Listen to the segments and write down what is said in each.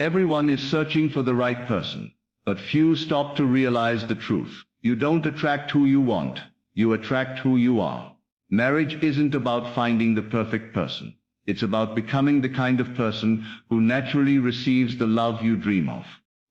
Everyone is searching for the right person, but few stop to realize the truth. You don't attract who you want, you attract who you are. Marriage isn't about finding the perfect person. It's about becoming the kind of person who naturally receives the love you dream of.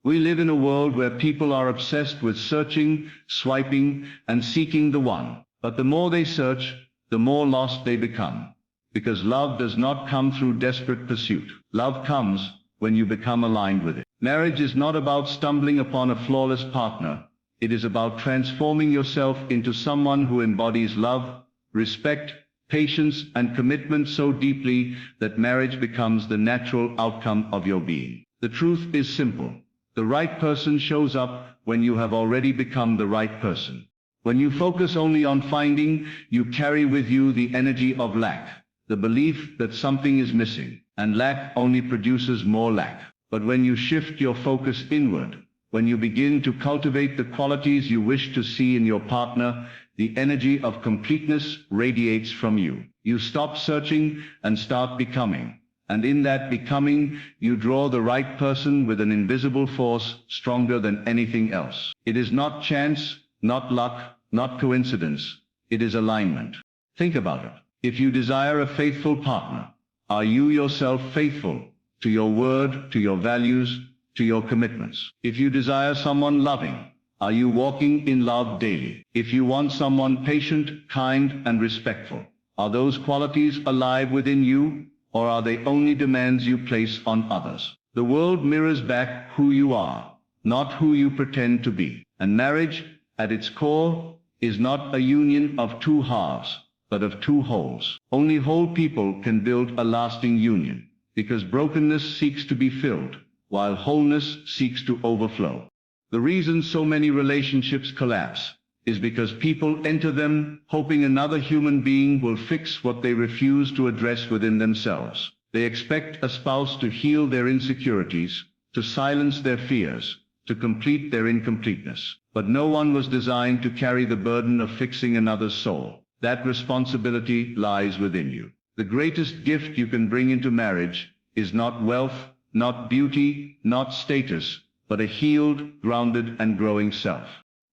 We live in a world where people are obsessed with searching, swiping, and seeking the one. But the more they search, the more lost they become. Because love does not come through desperate pursuit. Love comes when you become aligned with it. Marriage is not about stumbling upon a flawless partner. It is about transforming yourself into someone who embodies love, respect, patience, and commitment so deeply that marriage becomes the natural outcome of your being. The truth is simple. The right person shows up when you have already become the right person. When you focus only on finding, you carry with you the energy of lack, the belief that something is missing, and lack only produces more lack. But when you shift your focus inward, when you begin to cultivate the qualities you wish to see in your partner, the energy of completeness radiates from you. You stop searching and start becoming. And in that becoming, you draw the right person with an invisible force stronger than anything else. It is not chance, not luck, not coincidence. It is alignment. Think about it. If you desire a faithful partner, are you yourself faithful to your word, to your values, to your commitments? If you desire someone loving, are you walking in love daily? If you want someone patient, kind, and respectful, are those qualities alive within you, or are they only demands you place on others? The world mirrors back who you are, not who you pretend to be. And marriage, at its core, is not a union of two halves, but of two wholes. Only whole people can build a lasting union, because brokenness seeks to be filled, while wholeness seeks to overflow. The reason so many relationships collapse is because people enter them hoping another human being will fix what they refuse to address within themselves. They expect a spouse to heal their insecurities, to silence their fears, to complete their incompleteness. But no one was designed to carry the burden of fixing another's soul. That responsibility lies within you. The greatest gift you can bring into marriage is not wealth, not beauty, not status, but a healed, grounded, and growing self.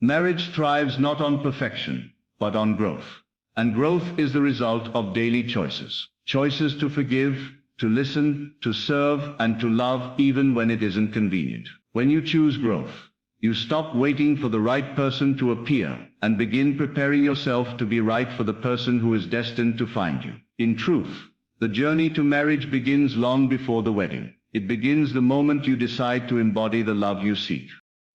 Marriage thrives not on perfection, but on growth. And growth is the result of daily choices. Choices to forgive, to listen, to serve, and to love even when it isn't convenient. When you choose growth, you stop waiting for the right person to appear and begin preparing yourself to be right for the person who is destined to find you. In truth, the journey to marriage begins long before the wedding. It begins the moment you decide to embody the love you seek.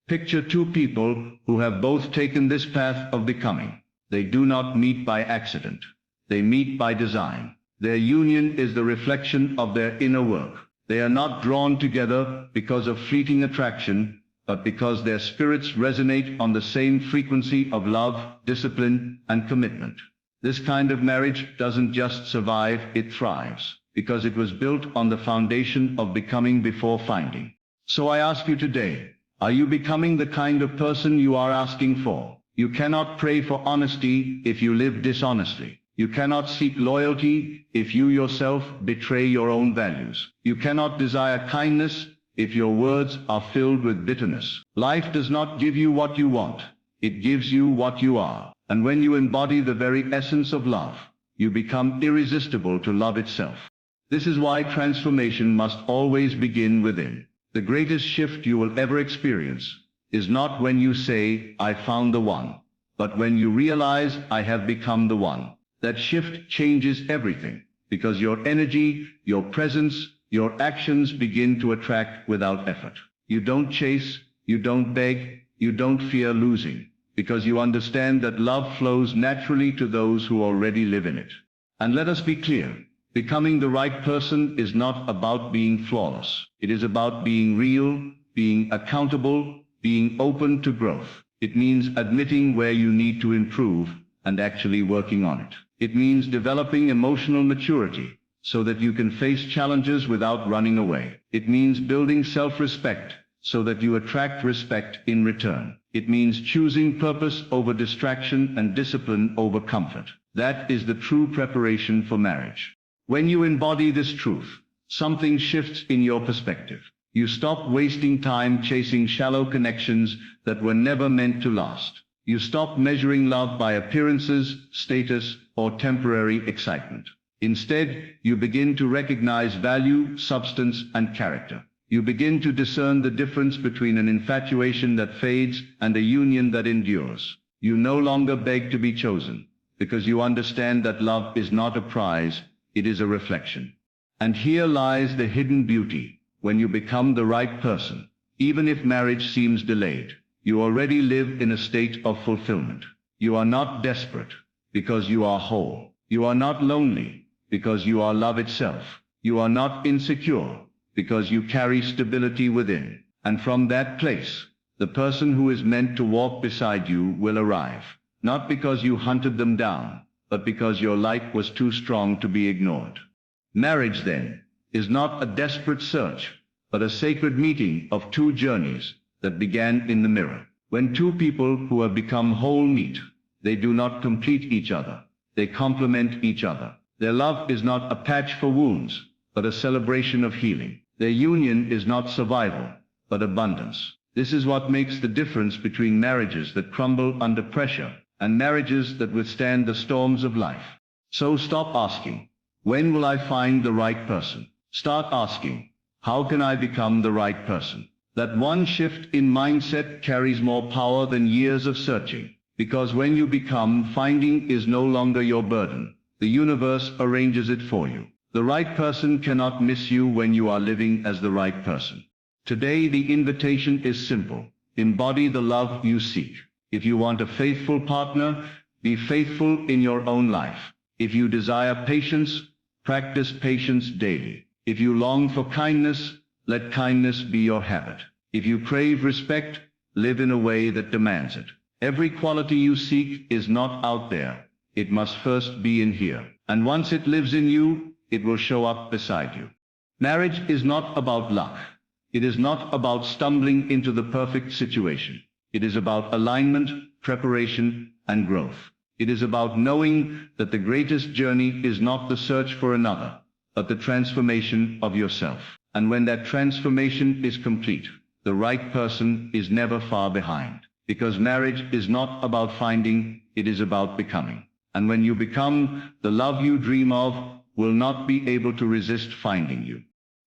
Picture two people who have both taken this path of becoming. They do not meet by accident. They meet by design. Their union is the reflection of their inner work. They are not drawn together because of fleeting attraction, but because their spirits resonate on the same frequency of love, discipline, and commitment. This kind of marriage doesn't just survive, it thrives, because it was built on the foundation of becoming before finding. So I ask you today, are you becoming the kind of person you are asking for? You cannot pray for honesty if you live dishonestly. You cannot seek loyalty if you yourself betray your own values. You cannot desire kindness if your words are filled with bitterness. Life does not give you what you want. It gives you what you are. And when you embody the very essence of love, you become irresistible to love itself. This is why transformation must always begin within. The greatest shift you will ever experience is not when you say, I found the one, but when you realize, I have become the one. That shift changes everything, because your energy, your presence, your actions begin to attract without effort. You don't chase, you don't beg, you don't fear losing, because you understand that love flows naturally to those who already live in it. And let us be clear, becoming the right person is not about being flawless. It is about being real, being accountable, being open to growth. It means admitting where you need to improve and actually working on it. It means developing emotional maturity so that you can face challenges without running away. It means building self-respect so that you attract respect in return. It means choosing purpose over distraction and discipline over comfort. That is the true preparation for marriage. When you embody this truth, something shifts in your perspective. You stop wasting time chasing shallow connections that were never meant to last. You stop measuring love by appearances, status, or temporary excitement. Instead, you begin to recognize value, substance, and character. You begin to discern the difference between an infatuation that fades and a union that endures. You no longer beg to be chosen, because you understand that love is not a prize, it is a reflection. And here lies the hidden beauty. When you become the right person, even if marriage seems delayed, you already live in a state of fulfillment. You are not desperate, because you are whole. You are not lonely, because you are love itself. You are not insecure, because you carry stability within. And from that place, the person who is meant to walk beside you will arrive, not because you hunted them down, but because your light was too strong to be ignored. Marriage, then, is not a desperate search, but a sacred meeting of two journeys that began in the mirror. When two people who have become whole meet, they do not complete each other, they complement each other. Their love is not a patch for wounds, but a celebration of healing. Their union is not survival, but abundance. This is what makes the difference between marriages that crumble under pressure and marriages that withstand the storms of life. So stop asking, when will I find the right person? Start asking, how can I become the right person? That one shift in mindset carries more power than years of searching. Because when you become, finding is no longer your burden. The universe arranges it for you. The right person cannot miss you when you are living as the right person. Today the invitation is simple. Embody the love you seek. If you want a faithful partner, be faithful in your own life. If you desire patience, practice patience daily. If you long for kindness, let kindness be your habit. If you crave respect, live in a way that demands it. Every quality you seek is not out there. It must first be in here. And once it lives in you, it will show up beside you. Marriage is not about luck. It is not about stumbling into the perfect situation. It is about alignment, preparation, and growth. It is about knowing that the greatest journey is not the search for another, but the transformation of yourself. And when that transformation is complete, the right person is never far behind. Because marriage is not about finding, it is about becoming. And when you become, the love you dream of will not be able to resist finding you.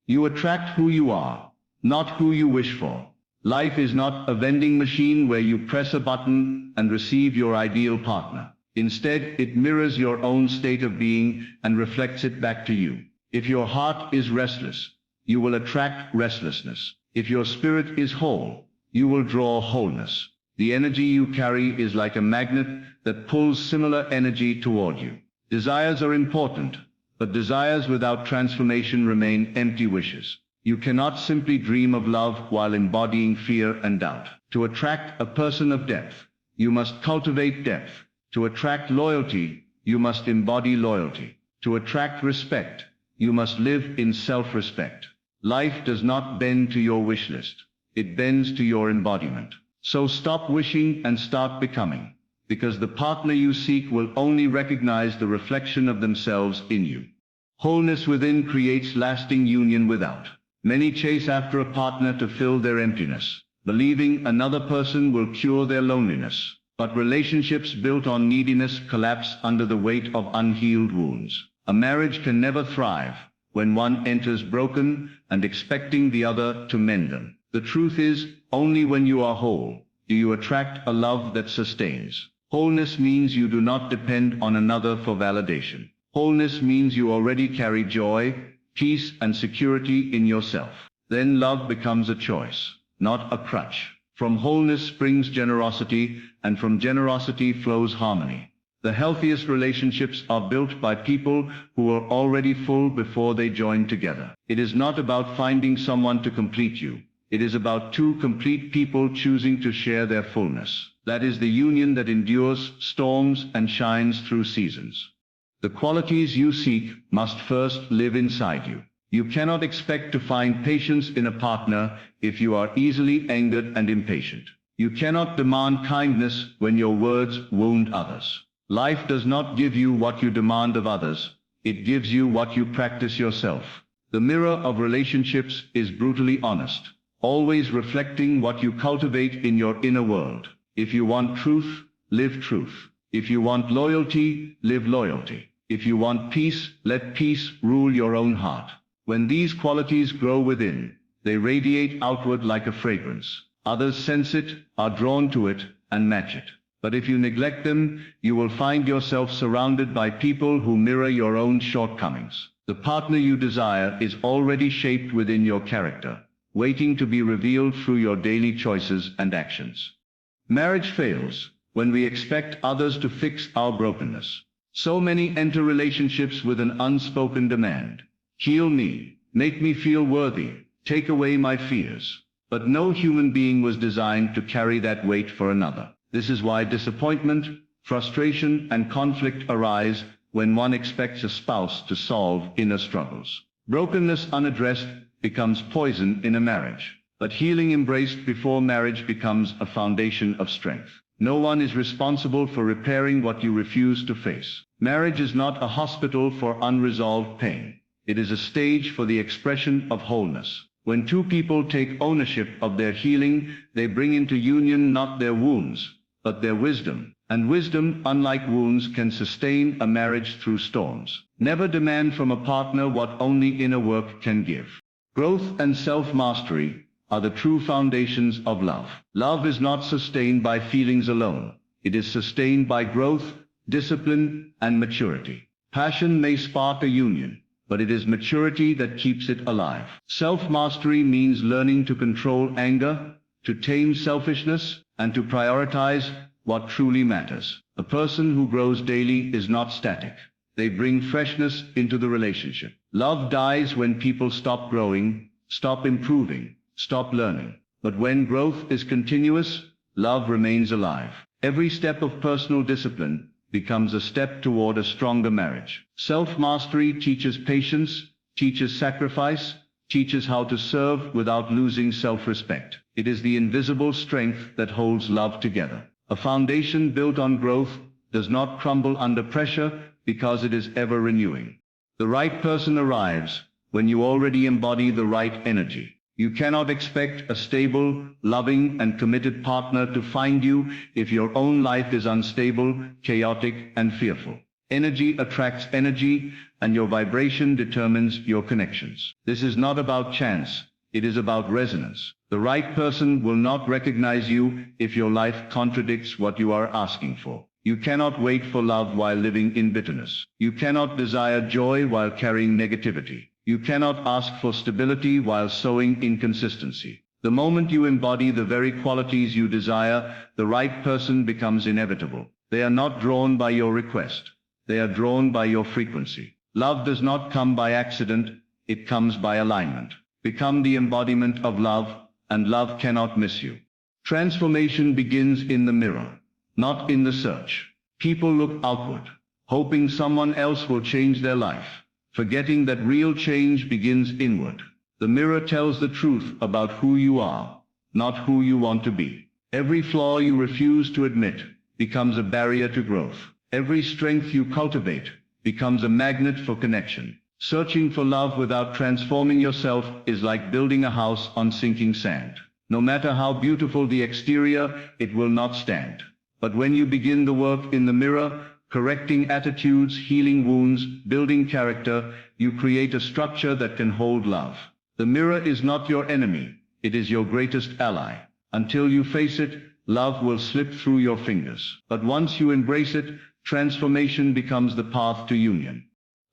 You attract who you are, not who you wish for. Life is not a vending machine where you press a button and receive your ideal partner. Instead, it mirrors your own state of being and reflects it back to you. If your heart is restless, you will attract restlessness. If your spirit is whole, you will draw wholeness. The energy you carry is like a magnet that pulls similar energy toward you. Desires are important, but desires without transformation remain empty wishes. You cannot simply dream of love while embodying fear and doubt. To attract a person of depth, you must cultivate depth. To attract loyalty, you must embody loyalty. To attract respect, you must live in self-respect. Life does not bend to your wish list. It bends to your embodiment. So stop wishing and start becoming, because the partner you seek will only recognize the reflection of themselves in you. Wholeness within creates lasting union without. Many chase after a partner to fill their emptiness, believing another person will cure their loneliness. But relationships built on neediness collapse under the weight of unhealed wounds. A marriage can never thrive when one enters broken and expecting the other to mend them. The truth is, only when you are whole do you attract a love that sustains. Wholeness means you do not depend on another for validation. Wholeness means you already carry joy, peace, and security in yourself. Then love becomes a choice, not a crutch. From wholeness springs generosity, and from generosity flows harmony. The healthiest relationships are built by people who are already full before they join together. It is not about finding someone to complete you. It is about two complete people choosing to share their fullness. That is the union that endures storms and shines through seasons. The qualities you seek must first live inside you. You cannot expect to find patience in a partner if you are easily angered and impatient. You cannot demand kindness when your words wound others. Life does not give you what you demand of others. It gives you what you practice yourself. The mirror of relationships is brutally honest, always reflecting what you cultivate in your inner world. If you want truth, live truth. If you want loyalty, live loyalty. If you want peace, let peace rule your own heart. When these qualities grow within, they radiate outward like a fragrance. Others sense it, are drawn to it, and match it. But if you neglect them, you will find yourself surrounded by people who mirror your own shortcomings. The partner you desire is already shaped within your character, waiting to be revealed through your daily choices and actions. Marriage fails when we expect others to fix our brokenness. So many enter relationships with an unspoken demand. Heal me, make me feel worthy, take away my fears. But no human being was designed to carry that weight for another. This is why disappointment, frustration, and conflict arise when one expects a spouse to solve inner struggles. Brokenness unaddressed becomes poison in a marriage. But healing embraced before marriage becomes a foundation of strength. No one is responsible for repairing what you refuse to face. Marriage is not a hospital for unresolved pain. It is a stage for the expression of wholeness. When two people take ownership of their healing, they bring into union not their wounds, but their wisdom. And wisdom, unlike wounds, can sustain a marriage through storms. Never demand from a partner what only inner work can give. Growth and self-mastery are the true foundations of love. Love is not sustained by feelings alone. It is sustained by growth, discipline, and maturity. Passion may spark a union, but it is maturity that keeps it alive. Self-mastery means learning to control anger, to tame selfishness, and to prioritize what truly matters. A person who grows daily is not static. They bring freshness into the relationship. Love dies when people stop growing, stop improving, stop learning. But when growth is continuous, love remains alive. Every step of personal discipline becomes a step toward a stronger marriage. Self-mastery teaches patience, teaches sacrifice, teaches how to serve without losing self-respect. It is the invisible strength that holds love together. A foundation built on growth does not crumble under pressure because it is ever renewing. The right person arrives when you already embody the right energy. You cannot expect a stable, loving, and committed partner to find you if your own life is unstable, chaotic, and fearful. Energy attracts energy, and your vibration determines your connections. This is not about chance. It is about resonance. The right person will not recognize you if your life contradicts what you are asking for. You cannot wait for love while living in bitterness. You cannot desire joy while carrying negativity. You cannot ask for stability while sowing inconsistency. The moment you embody the very qualities you desire, the right person becomes inevitable. They are not drawn by your request. They are drawn by your frequency. Love does not come by accident. It comes by alignment. Become the embodiment of love, and love cannot miss you. Transformation begins in the mirror, not in the search. People look outward, hoping someone else will change their life, forgetting that real change begins inward. The mirror tells the truth about who you are, not who you want to be. Every flaw you refuse to admit becomes a barrier to growth. Every strength you cultivate becomes a magnet for connection. Searching for love without transforming yourself is like building a house on sinking sand. No matter how beautiful the exterior, it will not stand. But when you begin the work in the mirror, correcting attitudes, healing wounds, building character, you create a structure that can hold love. The mirror is not your enemy, it is your greatest ally. Until you face it, love will slip through your fingers. But once you embrace it, transformation becomes the path to union.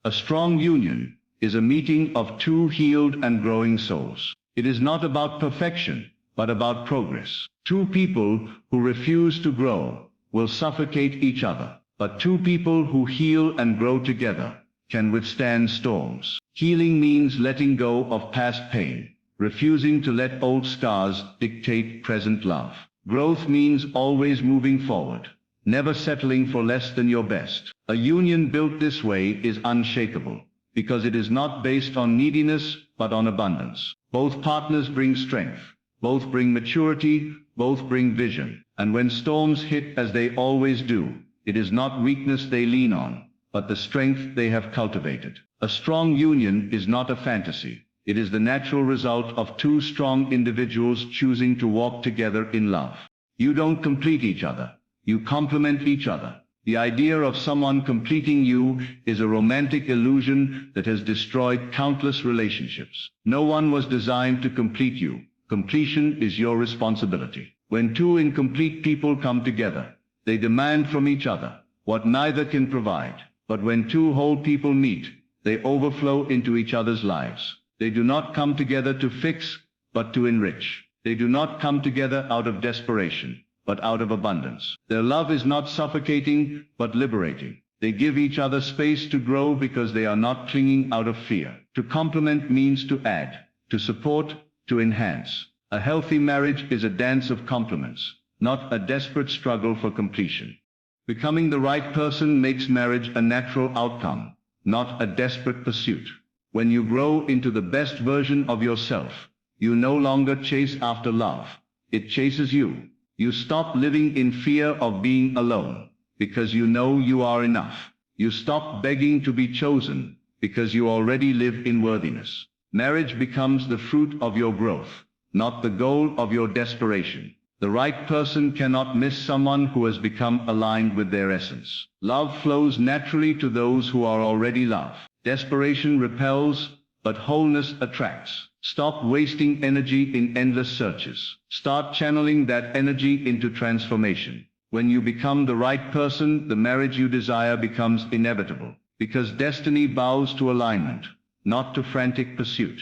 A strong union is a meeting of two healed and growing souls. It is not about perfection, but about progress. Two people who refuse to grow will suffocate each other. But two people who heal and grow together can withstand storms. Healing means letting go of past pain, refusing to let old scars dictate present love. Growth means always moving forward, never settling for less than your best. A union built this way is unshakable, because it is not based on neediness, but on abundance. Both partners bring strength, both bring maturity, both bring vision. And when storms hit, as they always do, it is not weakness they lean on, but the strength they have cultivated. A strong union is not a fantasy. It is the natural result of two strong individuals choosing to walk together in love. You don't complete each other. You complement each other. The idea of someone completing you is a romantic illusion that has destroyed countless relationships. No one was designed to complete you. Completion is your responsibility. When two incomplete people come together, they demand from each other what neither can provide. But when two whole people meet, they overflow into each other's lives. They do not come together to fix, but to enrich. They do not come together out of desperation, but out of abundance. Their love is not suffocating, but liberating. They give each other space to grow because they are not clinging out of fear. To complement means to add, to support, to enhance. A healthy marriage is a dance of complements, not a desperate struggle for completion. Becoming the right person makes marriage a natural outcome, not a desperate pursuit. When you grow into the best version of yourself, you no longer chase after love. It chases you. You stop living in fear of being alone, because you know you are enough. You stop begging to be chosen, because you already live in worthiness. Marriage becomes the fruit of your growth, not the goal of your desperation. The right person cannot miss someone who has become aligned with their essence. Love flows naturally to those who are already loved. Desperation repels, but wholeness attracts. Stop wasting energy in endless searches. Start channeling that energy into transformation. When you become the right person, the marriage you desire becomes inevitable, because destiny bows to alignment, not to frantic pursuit.